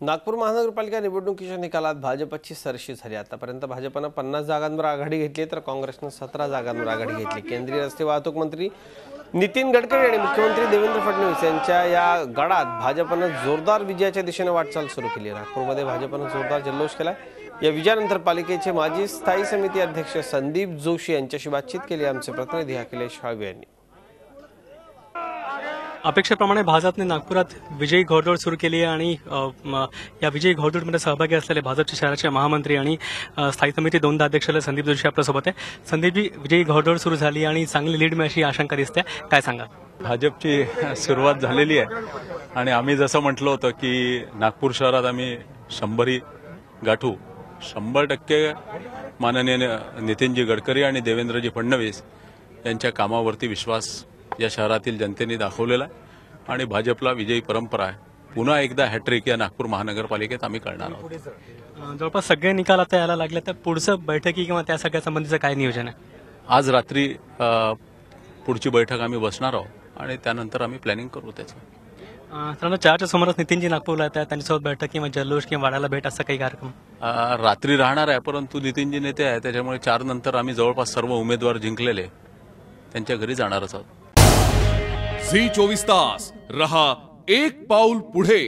नागपूर महानगरपालिका निवडणुकीच्या निकालात भाजपची सरशी झाली। आतापर्यंत भाजपने 50 जागांवर आघाडी घेतली तर काँग्रेसने 17 जागांवर आघाडी घेतली। केंद्रीय रस्ते वाहतूक मंत्री नितीन गडकरी आणि मुख्यमंत्री देवेंद्र फडणवीस यांच्या या गडात भाजपने जोरदार विजयाच्या दिशेने वाटचाल सुरू केली आहे। नागपूरमध्ये भाजपने जोरदार जल्लोष केला। या विजयानंतर पालिकेचे माजी स्थायी समिती अध्यक्ष संदीप जोशी यांच्याशी बातचीत केली। आमचे प्रतिनिधी अखिलेश हाळवे यांनी अपेक्षेप्रमाणे भाजपने नागपुरात विजयी घोडदौड सुरू केली आहे आणि या विजयी घोडदौडमध्ये सहभागी असलेले भाजपचे शहराचे महामंत्री आणि स्थायी समिती दोनदा अध्यक्ष संदीप जोशी आपल्यासोबत आहे। संदीपजी, विजयी घोडदौड सुरू झाली आणि चांगली लीड मिळायची आशंका दिसते, काय सांगा? भाजपची सुरुवात झालेली आहे आणि आम्ही जसं म्हटलं होतं की नागपूर शहरात आम्ही 100 गाठू। 100% माननीय नितीनजी गडकरी आणि देवेंद्रजी फडणवीस यांच्या कामावरती विश्वास या शहरातील जनतेने दाखवलेला आहे आणि भाजपला विजयी परंपरा आहे। पुन्हा एकदा हॅट्रिक या नागपूर महानगरपालिकेत आम्ही करणार आहोत। जवळपास सगळे निकाल आता यायला लागले, तर पुढचं बैठकी किंवा त्या सगळ्या संबंधीचं काय नियोजन आहे? आज रात्री पुढची बैठक आम्ही बसणार आहोत आणि त्यानंतर आम्ही प्लॅनिंग करू त्याचं। 4च्या सुमारास नितीनजी नागपूरला येतात, त्यांच्यासोबत बैठक किंवा जल्लोष किंवा वाढायला भेट असं काही कार्यक्रम रात्री राहणार आहे, परंतु नितीनजी नेते आहे त्याच्यामुळे 4 नंतर आम्ही जवळपास सर्व उमेदवार जिंकलेले त्यांच्या घरी जाणारच आहोत। झी 24 तास रहा एक पाऊल पुढे।